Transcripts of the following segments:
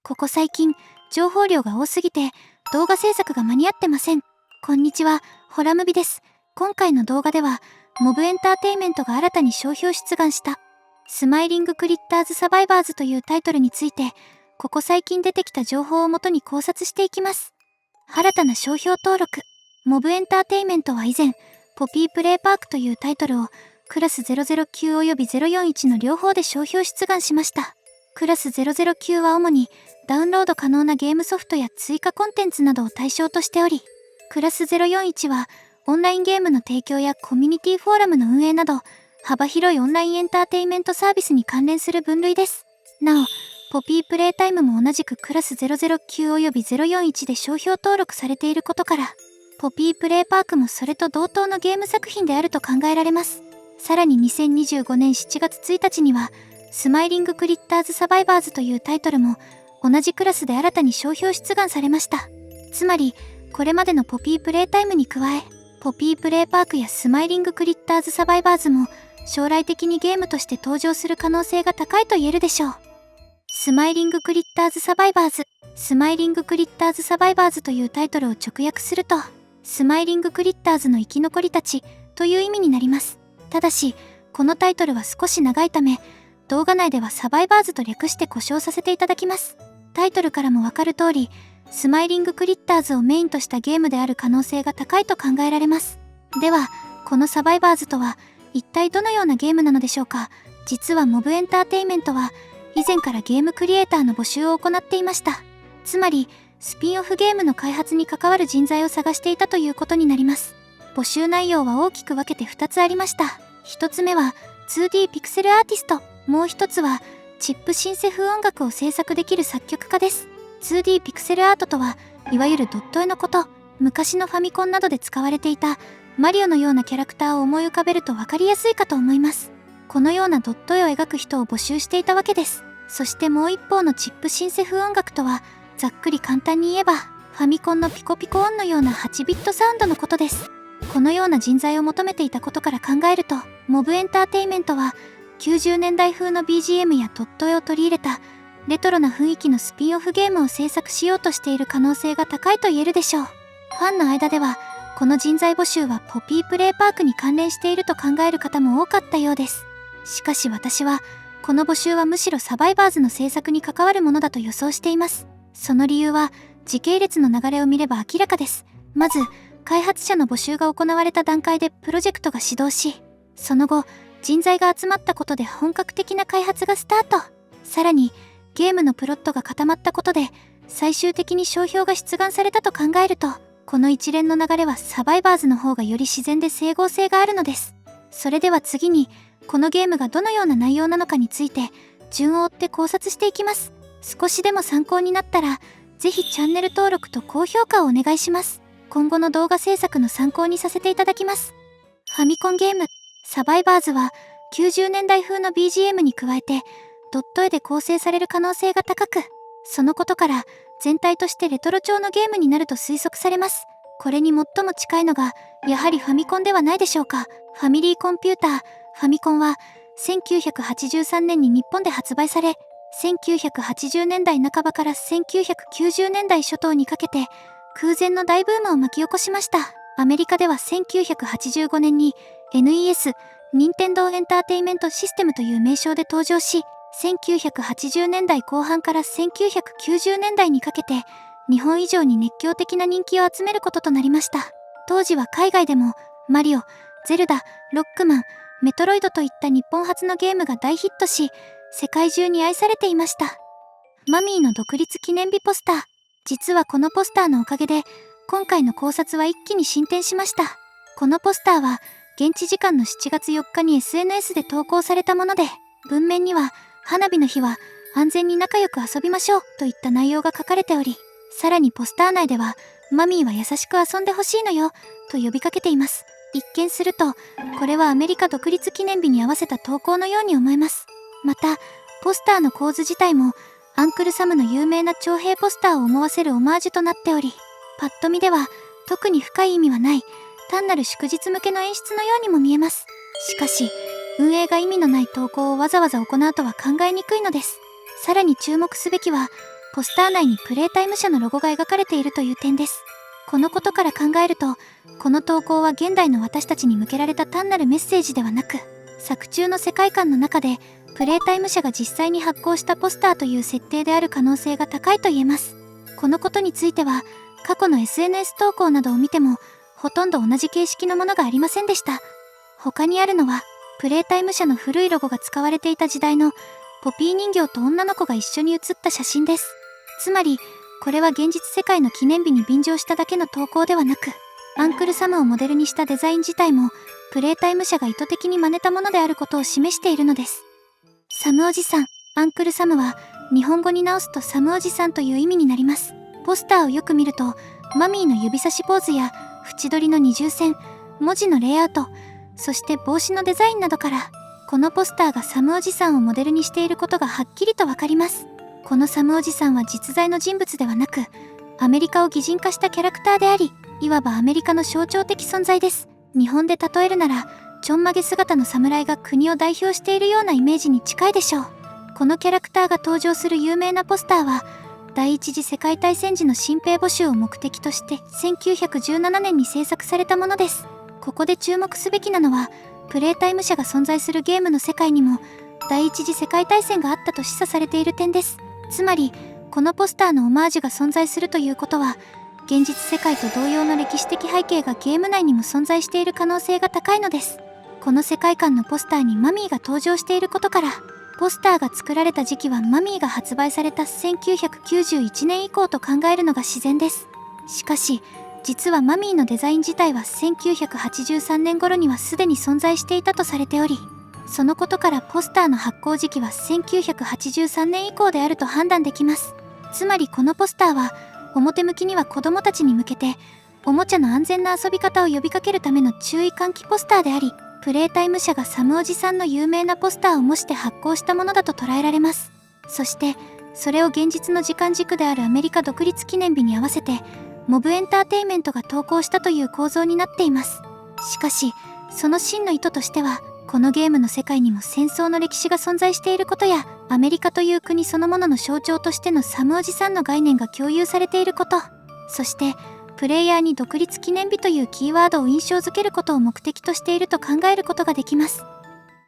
ここ最近、情報量が多すぎて、動画制作が間に合ってません。こんにちは、ホラムビです。今回の動画では、モブエンターテイメントが新たに商標出願した、スマイリングクリッターズサバイバーズというタイトルについて、ここ最近出てきた情報をもとに考察していきます。新たな商標登録。モブエンターテイメントは以前、ポピープレイパークというタイトルを、クラス009及び041の両方で商標出願しました。クラス009は主にダウンロード可能なゲームソフトや追加コンテンツなどを対象としており、クラス041はオンラインゲームの提供やコミュニティフォーラムの運営など幅広いオンラインエンターテインメントサービスに関連する分類です。なお、ポピープレイタイムも同じくクラス009及び041で商標登録されていることから、ポピープレイパークもそれと同等のゲーム作品であると考えられます。さらに2025年7月1日には、スマイリングクリッターズサバイバーズというタイトルも同じクラスで新たに商標出願されました。つまり、これまでのポピープレイタイムに加え、ポピープレイパークやスマイリングクリッターズサバイバーズも将来的にゲームとして登場する可能性が高いと言えるでしょう。スマイリングクリッターズサバイバーズ。スマイリングクリッターズサバイバーズというタイトルを直訳すると、スマイリングクリッターズの生き残りたちという意味になります。ただし、このタイトルは少し長いため、動画内ではサバイバーズと略して呼称させていただきます。タイトルからもわかる通り、スマイリングクリッターズをメインとしたゲームである可能性が高いと考えられます。では、このサバイバーズとは一体どのようなゲームなのでしょうか。実はモブエンターテイメントは以前からゲームクリエイターの募集を行っていました。つまり、スピンオフゲームの開発に関わる人材を探していたということになります。募集内容は大きく分けて2つありました。1つ目は 2D ピクセルアーティスト。もう一つはチップシンセ風音楽を制作できる作曲家です。2D ピクセルアートとはいわゆるドット絵のこと。昔のファミコンなどで使われていたマリオのようなキャラクターを思い浮かべると分かりやすいかと思います。このようなドット絵を描く人を募集していたわけです。そしてもう一方のチップシンセ風音楽とは、ざっくり簡単に言えばファミコンのピコピコ音のような8ビットサウンドのことです。このような人材を求めていたことから考えると、モブエンターテイメントは90年代風の BGM やドット絵を取り入れたレトロな雰囲気のスピンオフゲームを制作しようとしている可能性が高いと言えるでしょう。ファンの間ではこの人材募集はポピープレイパークに関連していると考える方も多かったようです。しかし私はこの募集はむしろサバイバーズの制作に関わるものだと予想しています。その理由は時系列の流れを見れば明らかです。まず開発者の募集が行われた段階でプロジェクトが始動し、その後人材が集まったことで本格的な開発がスタート。さらにゲームのプロットが固まったことで最終的に商標が出願されたと考えると、この一連の流れはサバイバーズの方がより自然で整合性があるのです。それでは次にこのゲームがどのような内容なのかについて順を追って考察していきます。少しでも参考になったらぜひチャンネル登録と高評価をお願いします。今後の動画制作の参考にさせていただきます。ファミコンゲームサバイバーズは90年代風の BGM に加えてドット絵で構成される可能性が高く、そのことから全体としてレトロ調のゲームになると推測されます。これに最も近いのがやはりファミコンではないでしょうか。ファミリーコンピューターファミコンは1983年に日本で発売され、1980年代半ばから1990年代初頭にかけて空前の大ブームを巻き起こしました。アメリカでは1985年に NES 任天堂エンターテイメントシステムという名称で登場し、1980年代後半から1990年代にかけて日本以上に熱狂的な人気を集めることとなりました。当時は海外でもマリオ、ゼルダ、ロックマン、メトロイドといった日本発のゲームが大ヒットし、世界中に愛されていました。マミーの独立記念日ポスター。実はこのポスターのおかげで今回の考察は一気に進展しました。このポスターは現地時間の7月4日に SNS で投稿されたもので、文面には花火の日は安全に仲良く遊びましょうといった内容が書かれており、さらにポスター内ではマミーは優しく遊んでほしいのよと呼びかけています。一見するとこれはアメリカ独立記念日に合わせた投稿のように思えます。またポスターの構図自体もアンクルサムの有名な徴兵ポスターを思わせるオマージュとなっており、パッと見では特に深い意味はない単なる祝日向けの演出のようにも見えます。しかし運営が意味のない投稿をわざわざ行うとは考えにくいのです。さらに注目すべきはポスター内にプレイタイム社のロゴが描かれているという点です。このことから考えると、この投稿は現代の私たちに向けられた単なるメッセージではなく、作中の世界観の中でプレイタイム社が実際に発行したポスターという設定である可能性が高いと言えます。このことについては過去の SNS 投稿などを見てもほとんど同じ形式のものがありませんでした。他にあるのはプレイタイム社の古いロゴが使われていた時代のポピー人形と女の子が一緒に写った写真です。つまりこれは現実世界の記念日に便乗しただけの投稿ではなく、アンクルサムをモデルにしたデザイン自体もプレイタイム社が意図的に真似たものであることを示しているのです。サムおじさん、アンクルサムは日本語に直すとサムおじさんという意味になります。ポスターをよく見るとマミーの指差しポーズや縁取りの二重線、文字のレイアウト、そして帽子のデザインなどからこのポスターがサムおじさんをモデルにしていることがはっきりとわかります。このサムおじさんは実在の人物ではなくアメリカを擬人化したキャラクターであり、いわばアメリカの象徴的存在です。日本で例えるならちょんまげ姿の侍が国を代表しているようなイメージに近いでしょう。このキャラクターが登場する有名なポスターは第一次世界大戦時の新兵募集を目的として1917年に制作されたものです。ここで注目すべきなのはプレイタイム社が存在するゲームの世界にも第一次世界大戦があったと示唆されている点です。つまりこのポスターのオマージュが存在するということは現実世界と同様の歴史的背景がゲーム内にも存在している可能性が高いのです。この世界観のポスターにマミーが登場していることから、ポスターが作られた時期はマミーが発売された1991年以降と考えるのが自然です。しかし実はマミーのデザイン自体は1983年頃にはすでに存在していたとされており、そのことからポスターの発行時期は1983年以降であると判断できます。つまりこのポスターは表向きには子供たちに向けておもちゃの安全な遊び方を呼びかけるための注意喚起ポスターであり、プレイタイム社がサムおじさんの有名なポスターを模して発行したものだと捉えられます。そしてそれを現実の時間軸であるアメリカ独立記念日に合わせてモブエンターテインメントが投稿したという構造になっています。しかしその真の意図としては、このゲームの世界にも戦争の歴史が存在していることやアメリカという国そのものの象徴としてのサムおじさんの概念が共有されていること、そしてプレイヤーに独立記念日というキーワードを印象づけることを目的としていると考えることができます。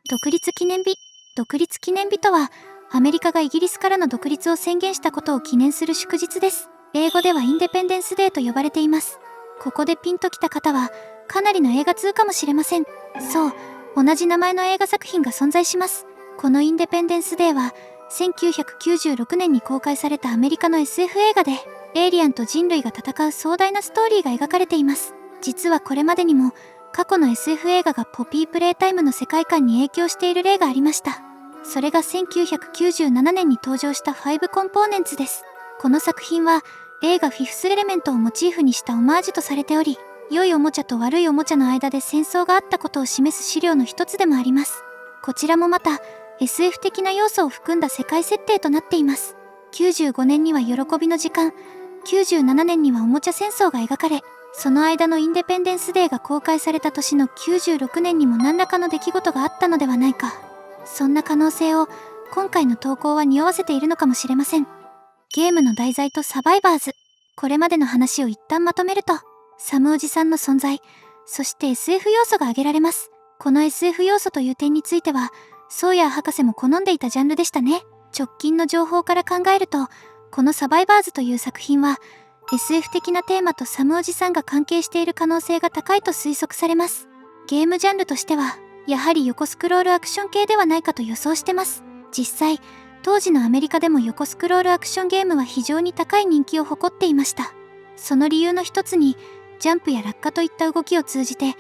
独立記念日。独立記念日とはアメリカがイギリスからの独立を宣言したことを記念する祝日です。英語ではインデペンデンスデーと呼ばれています。ここでピンときた方はかなりの映画通かもしれません。そう、同じ名前の映画作品が存在します。このインデペンデンスデーは1996年に公開されたアメリカの SF 映画でエイリアンと人類が戦う壮大なストーリーが描かれています。実はこれまでにも過去の SF 映画がポピープレイタイムの世界観に影響している例がありました。それが1997年に登場した5コンポーネンツです。この作品は映画フィフスエレメントをモチーフにしたオマージュとされており、良いおもちゃと悪いおもちゃの間で戦争があったことを示す資料の一つでもあります。こちらもまた SF 的な要素を含んだ世界設定となっています。95年には喜びの時間、97年にはおもちゃ戦争が描かれ、その間のインデペンデンスデーが公開された年の96年にも何らかの出来事があったのではないか。そんな可能性を今回の投稿は匂わせているのかもしれません。ゲームの題材とサバイバーズ。これまでの話を一旦まとめると、サムおじさんの存在、そして SF 要素が挙げられます。この SF 要素という点については、ソーヤー博士も好んでいたジャンルでしたね。直近の情報から考えると、このサバイバーズという作品は SF 的なテーマとサムおじさんが関係している可能性が高いと推測されます。ゲームジャンルとしてはやはり横スクロールアクション系ではないかと予想してます。実際当時のアメリカでも横スクロールアクションゲームは非常に高い人気を誇っていました。その理由の一つにジャンプや落下といった動きを通じて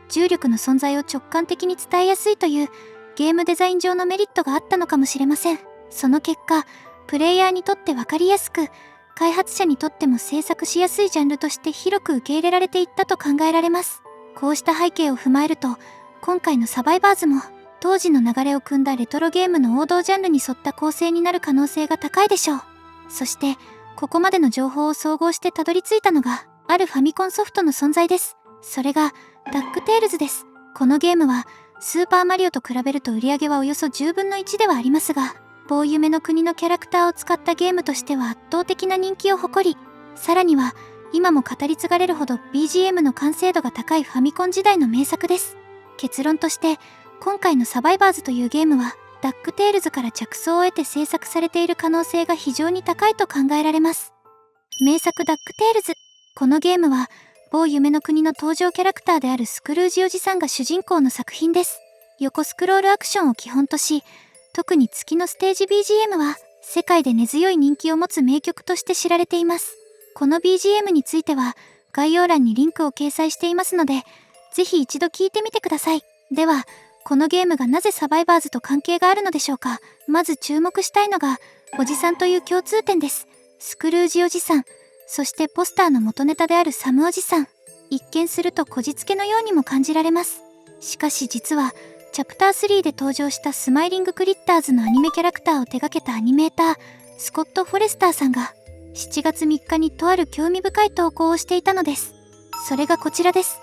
重力の存在を直感的に伝えやすいというゲームデザイン上のメリットがあったのかもしれません。その結果プレイヤーにとって分かりやすく、開発者にとっても制作しやすいジャンルとして広く受け入れられていったと考えられます。こうした背景を踏まえると、今回のサバイバーズも当時の流れを組んだレトロゲームの王道ジャンルに沿った構成になる可能性が高いでしょう。そしてここまでの情報を総合してたどり着いたのがあるファミコンソフトの存在です。それがダックテールズです。このゲームはスーパーマリオと比べると売り上げはおよそ10分の1ではありますが、某夢の国のキャラクターを使ったゲームとしては圧倒的な人気を誇り、さらには今も語り継がれるほど BGM の完成度が高いファミコン時代の名作です。結論として、今回のサバイバーズというゲームはダックテールズから着想を得て制作されている可能性が非常に高いと考えられます。名作ダックテールズ。このゲームは某夢の国の登場キャラクターであるスクルージおじさんが主人公の作品です。横スクロールアクションを基本とし、特に月のステージ BGM は世界で根強い人気を持つ名曲として知られています。この BGM については概要欄にリンクを掲載していますので、ぜひ一度聞いてみてください。では、このゲームがなぜサバイバーズと関係があるのでしょうか。まず注目したいのが、おじさんという共通点です。スクルージおじさん、そしてポスターの元ネタであるサムおじさん。一見するとこじつけのようにも感じられます。しかし実は、チャプター3で登場したスマイリングクリッターズのアニメキャラクターを手掛けたアニメーター、スコット・フォレスターさんが、7月3日にとある興味深い投稿をしていたのです。それがこちらです。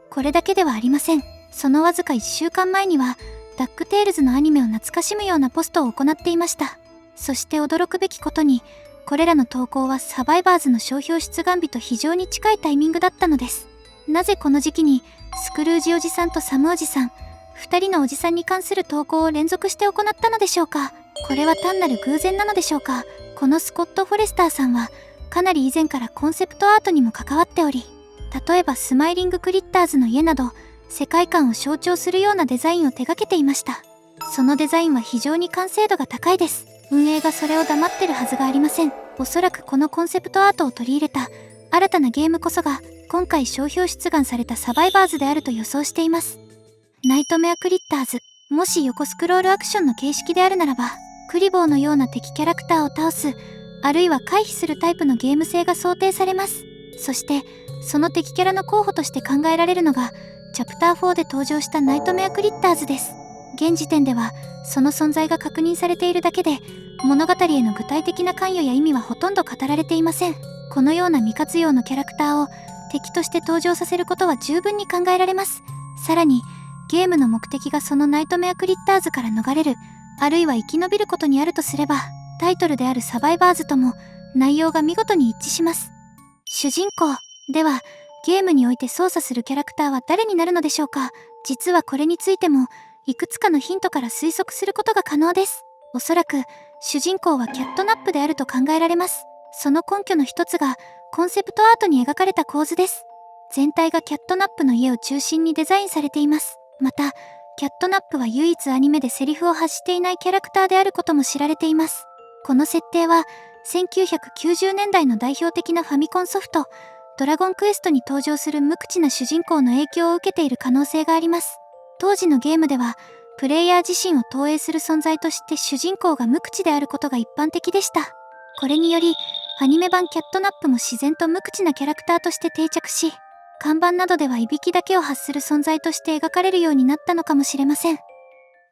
これだけではありません。そのわずか1週間前には、ダックテールズのアニメを懐かしむようなポストを行っていました。そして驚くべきことに、これらの投稿はサバイバーズの商標出願日と非常に近いタイミングだったのです。なぜこの時期に、スクルージおじさんとサムおじさん、2人のおじさんに関する投稿を連続して行ったのでしょうか。これは単なる偶然なのでしょうか。このスコット・フォレスターさんは、かなり以前からコンセプトアートにも関わっており、例えばスマイリングクリッターズの家など、世界観を象徴するようなデザインを手掛けていました。そのデザインは非常に完成度が高いです。運営がそれを黙ってるはずがありません。おそらくこのコンセプトアートを取り入れた新たなゲームこそが、今回商標出願されたサバイバーズであると予想しています。ナイトメアクリッターズ。もし横スクロールアクションの形式であるならば、クリボーのような敵キャラクターを倒す、あるいは回避するタイプのゲーム性が想定されます。そして、その敵キャラの候補として考えられるのが、チャプター4で登場したナイトメアクリッターズです。現時点では、その存在が確認されているだけで、物語への具体的な関与や意味はほとんど語られていません。このような未活用のキャラクターを敵として登場させることは十分に考えられます。さらに、ゲームの目的がそのナイトメアクリッターズから逃れる、あるいは生き延びることにあるとすれば、タイトルであるサバイバーズとも内容が見事に一致します。主人公。では、ゲームにおいて操作するキャラクターは誰になるのでしょうか。実はこれについても、いくつかのヒントから推測することが可能です。おそらく、主人公はキャットナップであると考えられます。その根拠の一つが、コンセプトアートに描かれた構図です。全体がキャットナップの家を中心にデザインされています。また、キャットナップは唯一アニメでセリフを発していないキャラクターであることも知られています。この設定は、1990年代の代表的なファミコンソフト、ドラゴンクエストに登場する無口な主人公の影響を受けている可能性があります。当時のゲームでは、プレイヤー自身を投影する存在として主人公が無口であることが一般的でした。これにより、アニメ版キャットナップも自然と無口なキャラクターとして定着し、看板などではいびきだけを発する存在として描かれるようになったのかもしれません。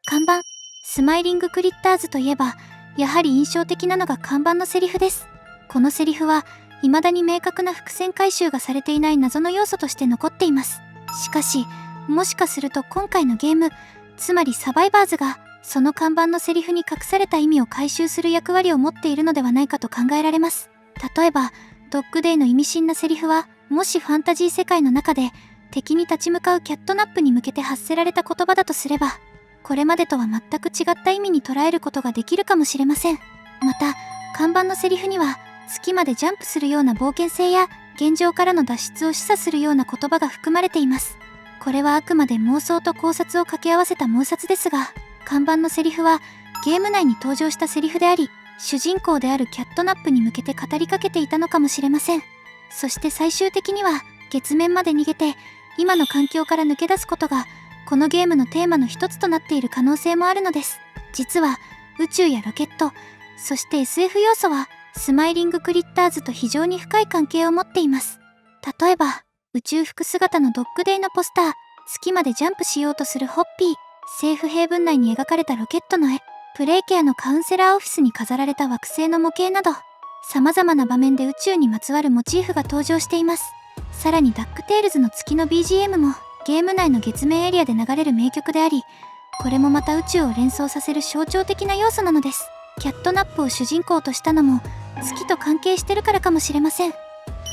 看板、スマイリングクリッターズといえば、やはり印象的なのが看板のセリフです。このセリフは、未だに明確な伏線回収がされていない謎の要素として残っています。しかし、もしかすると今回のゲーム、つまりサバイバーズが、その看板のセリフに隠された意味を回収する役割を持っているのではないかと考えられます。例えば、ドッグデイの意味深なセリフは、もしファンタジー世界の中で敵に立ち向かうキャットナップに向けて発せられた言葉だとすれば、これまでとは全く違った意味に捉えることができるかもしれません。また、看板のセリフには、月までジャンプするような冒険性や、現状からの脱出を示唆するような言葉が含まれています。これはあくまで妄想と考察を掛け合わせた妄殺ですが、看板のセリフはゲーム内に登場したセリフであり、主人公であるキャットナップに向けて語りかけていたのかもしれません。そして最終的には月面まで逃げて今の環境から抜け出すことがこのゲームのテーマの一つとなっている可能性もあるのです。実は宇宙やロケット、そして SF 要素はスマイリングクリッターズと非常に深い関係を持っています。例えば宇宙服姿のドッグデイのポスター、月までジャンプしようとするホッピー、セーフヘイブン内に描かれたロケットの絵、プレイケアのカウンセラーオフィスに飾られた惑星の模型など、様々な場面で宇宙にまつわるモチーフが登場しています。さらにダックテールズの月の BGM もゲーム内の月面エリアで流れる名曲であり、これもまた宇宙を連想させる象徴的な要素なのです。キャットナップを主人公としたのも月と関係してるからかもしれません。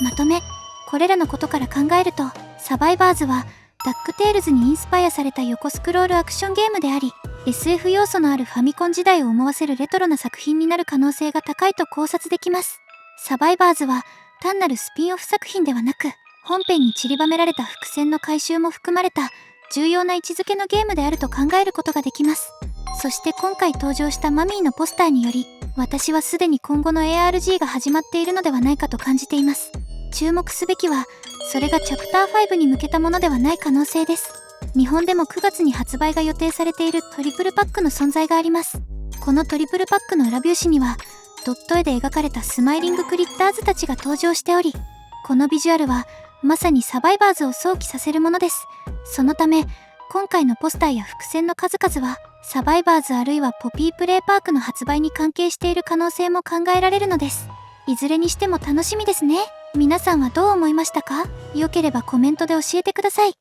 まとめ、これらのことから考えると、サバイバーズはダックテールズにインスパイアされた横スクロールアクションゲームであり、SF 要素のあるファミコン時代を思わせるレトロな作品になる可能性が高いと考察できます。サバイバーズは単なるスピンオフ作品ではなく、本編に散りばめられた伏線の回収も含まれた重要な位置づけのゲームであると考えることができます。そして今回登場したマミーのポスターにより、私はすでに今後の ARG が始まっているのではないかと感じています。注目すべきは、それがチャプター5に向けたものではない可能性です。日本でも9月に発売が予定されているトリプルパックの存在があります。このトリプルパックの裏表紙には、ドット絵で描かれたスマイリングクリッターズたちが登場しており、このビジュアルはまさにサバイバーズを想起させるものです。そのため、今回のポスターや伏線の数々は、サバイバーズあるいはポピープレイパークの発売に関係している可能性も考えられるのです。いずれにしても楽しみですね。皆さんはどう思いましたか？良ければコメントで教えてください。